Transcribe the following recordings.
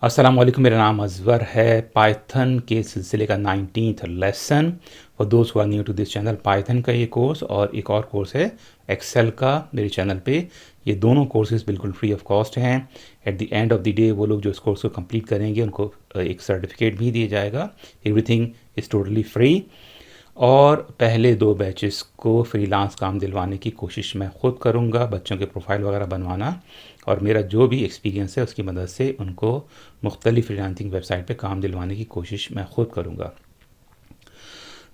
अस्सलाम वालेकुम, मेरा नाम अज़वर है। पाइथन के सिलसिले का 19th लेसन फॉर दोस्त who are new to this channel. Python का ये कोर्स और एक और कोर्स है एक्सेल का मेरे चैनल पे। ये दोनों कोर्सेज बिल्कुल फ्री ऑफ कॉस्ट हैं। At the end of the day वो लोग जो इस कोर्स को कंप्लीट करेंगे उनको एक सर्टिफिकेट भी दिया जाएगा। Everything is totally free. और पहले 2 बैचेस को फ्रीलांस काम दिलवाने की कोशिश मैं ख़ुद करूँगा, बच्चों के प्रोफाइल वगैरह बनवाना, और मेरा जो भी एक्सपीरियंस है उसकी मदद से उनको मुख्तलिफ फ्रीलांसिंग वेबसाइट पे काम दिलवाने की कोशिश मैं ख़ुद करूँगा।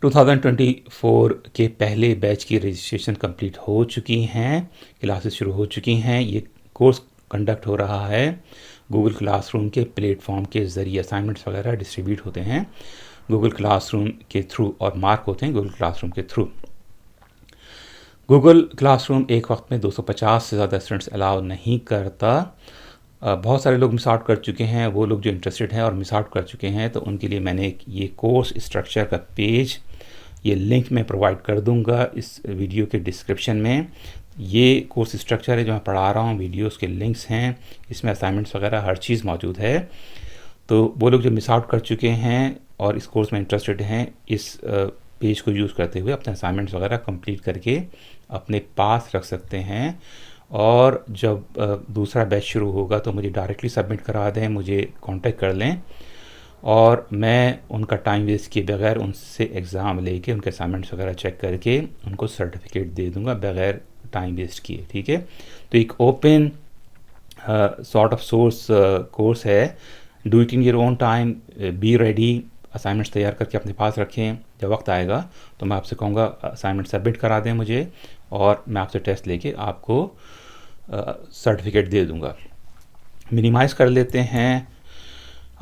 2024 के पहले बैच की रजिस्ट्रेशन कंप्लीट हो चुकी हैं, क्लासेस शुरू हो चुकी हैं। ये कोर्स कंडक्ट हो रहा है गूगल क्लासरूम के प्लेटफॉर्म के ज़रिए। असाइनमेंट्स वगैरह डिस्ट्रीब्यूट होते हैं गूगल क्लासरूम के थ्रू और मार्क होते हैं गूगल क्लासरूम के थ्रू। गूगल क्लासरूम एक वक्त में 250 से ज़्यादा स्टूडेंट्स अलाउ नहीं करता। बहुत सारे लोग मिस आउट कर चुके हैं। वो लोग जो इंटरेस्टेड हैं और मिस आउट कर चुके हैं तो उनके लिए मैंने ये कोर्स स्ट्रक्चर का पेज, ये लिंक मैं प्रोवाइड कर दूंगा इस वीडियो के डिस्क्रिप्शन में। ये कोर्स स्ट्रक्चर है जो मैं पढ़ा रहा हूँ, वीडियोस के लिंक्स हैं, इसमें असाइनमेंट्स वगैरह हर चीज़ मौजूद है। तो वो लोग जो मिस आउट कर चुके हैं और इस कोर्स में इंटरेस्टेड हैं, इस पेज को यूज़ करते हुए अपने असाइनमेंट्स वगैरह कंप्लीट करके अपने पास रख सकते हैं। और जब दूसरा बैच शुरू होगा तो मुझे डायरेक्टली सबमिट करा दें, मुझे कांटेक्ट कर लें और मैं उनका टाइम वेस्ट किए बगैर उनसे एग्ज़ाम लेके उनके असाइनमेंट्स वगैरह चेक करके उनको सर्टिफिकेट दे दूंगा बगैर टाइम वेस्ट किए। ठीक है, तो एक open sort of source course है। Do it in your own time, be ready. Assignments तैयार करके अपने पास रखें। जब वक्त आएगा तो मैं आपसे कहूँगा असाइनमेंट सबमिट करा दें मुझे, और मैं आपसे टेस्ट लेके आपको सर्टिफिकेट दे दूँगा। मिनिमाइज़ कर लेते हैं।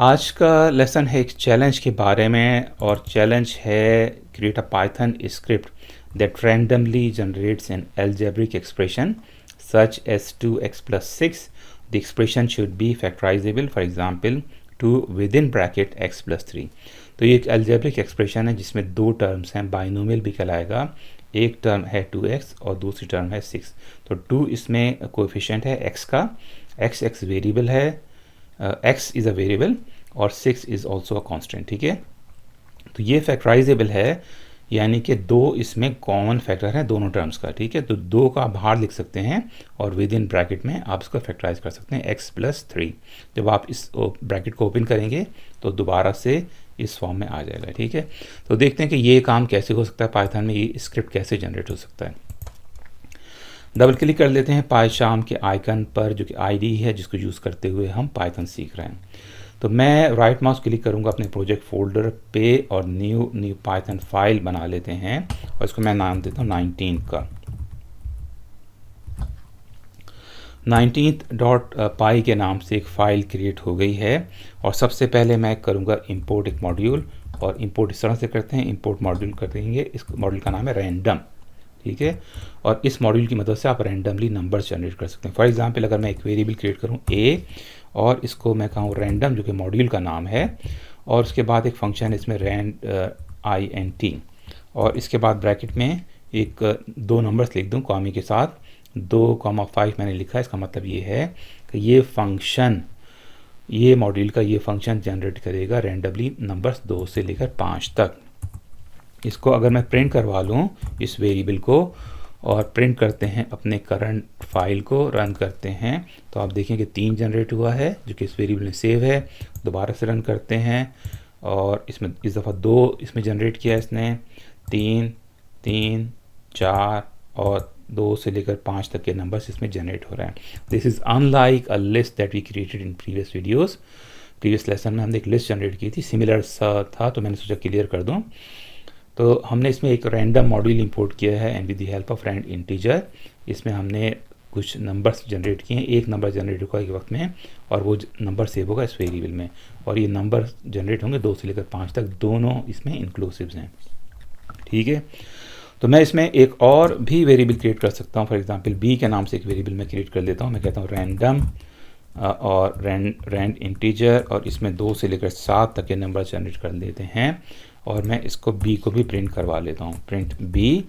आज का लेसन है एक चैलेंज के बारे में, और चैलेंज है create a Python script that randomly generates N algebraic expression such as 2x plus 6. The expression should be factorizable, for example 2 within bracket x plus 3. तो ये एक अलजेब्रिक एक्सप्रेशन है जिसमें 2 टर्म्स हैं, बाइनोमियल भी कहलाएगा। एक टर्म है 2x और दूसरी टर्म है 6। तो 2 इसमें कोएफिशिएंट है x का, x वेरिएबल है, x इज़ अ वेरिएबल, और 6 इज़ ऑल्सो अ कांस्टेंट। ठीक है, तो ये फैक्टराइजेबल है, यानी कि 2 इसमें कॉमन फैक्टर है दोनों टर्म्स का। ठीक है, तो 2 का आप बाहर लिख सकते हैं और विद इन ब्रैकेट में आप इसको फैक्टराइज कर सकते हैं x प्लस 3। जब आप इस ब्रैकेट को ओपन करेंगे तो दोबारा से इस फॉर्म में आ जाएगा। ठीक है, तो देखते हैं कि ये काम कैसे हो सकता है, पाइथन में ये स्क्रिप्ट कैसे जनरेट हो सकता है। डबल क्लिक कर लेते हैं पाइशाम के आइकन पर, जो कि आईडी है जिसको यूज़ करते हुए हम पाइथन सीख रहे हैं। तो मैं राइट माउस क्लिक करूंगा अपने प्रोजेक्ट फोल्डर पे और न्यू पाइथन फाइल बना लेते हैं, और इसको मैं नाम देता हूँ 19 का। 19th.py के नाम से एक फ़ाइल क्रिएट हो गई है। और सबसे पहले मैं करूँगा इंपोर्ट एक मॉड्यूल, और इंपोर्ट इस तरह से करते हैं, इंपोर्ट मॉड्यूल कर देंगे। इस मॉड्यूल का नाम है रैंडम। ठीक है, और इस मॉड्यूल की मदद से आप रैंडमली नंबर्स जनरेट कर सकते हैं। फॉर एग्जांपल अगर मैं एक वेरिएबल क्रिएट करूँ a, और इसको मैं कहूँ रैंडम, जो कि मॉड्यूल का नाम है, और उसके बाद एक फंक्शन है इसमें int, और इसके बाद ब्रैकेट में एक 2 नंबर्स लिख दूँ कॉमा के साथ, 2,5 मैंने लिखा है। इसका मतलब ये है कि ये फंक्शन, ये मॉड्यूल का ये फंक्शन जनरेट करेगा रैंडमली नंबर्स 2 से लेकर 5 तक। इसको अगर मैं प्रिंट करवा लूँ इस वेरिएबल को, और प्रिंट करते हैं अपने करंट फाइल को, रन करते हैं, तो आप देखें कि 3 जनरेट हुआ है जो कि इस वेरिएबल में सेव है। दोबारा से रन करते हैं और इसमें इस दफ़ा 2 इसमें जनरेट किया है इसने, 3, 3, 4 और 2 से लेकर 5 तक के नंबर्स इसमें जनरेट हो रहे हैं। This is unlike a list that we created in previous videos. Previous lesson में हमने एक लिस्ट जनरेट की थी, सिमिलर सा था, तो मैंने सोचा क्लियर कर दूँ। तो हमने इसमें एक रैंडम मॉड्यूल इंपोर्ट किया है, and with the help of rand integer इसमें हमने कुछ नंबर्स जनरेट किए हैं। एक नंबर जनरेट होगा एक वक्त में, और वो नंबर सेव होगा इस वेरिएबल में, और ये नंबर जनरेट होंगे 2 से लेकर 5 तक, दोनों इसमें इंक्लूसिव्स हैं। ठीक है, तो मैं इसमें एक और भी वेरिएबल क्रिएट कर सकता हूँ। फॉर एग्जांपल b के नाम से एक वेरिएबल मैं क्रिएट कर लेता हूँ। मैं कहता हूँ रैंडम और रैंड इंटीजर, और इसमें 2 से लेकर 7 तक के नंबर जनरेट कर लेते हैं, और मैं इसको b को भी प्रिंट करवा लेता हूँ, प्रिंट b।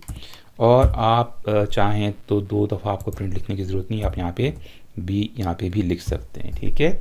और आप चाहें तो 2 दफ़ा आपको प्रिंट लिखने की ज़रूरत नहीं, आप यहाँ पे b यहाँ पे भी लिख सकते हैं। ठीक है,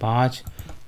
5،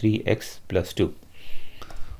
3x+2.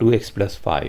2x+5.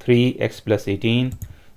3x+18.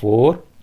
4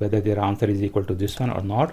whether their answer is equal to this one or not,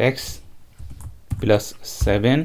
x+7,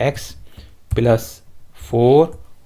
x+4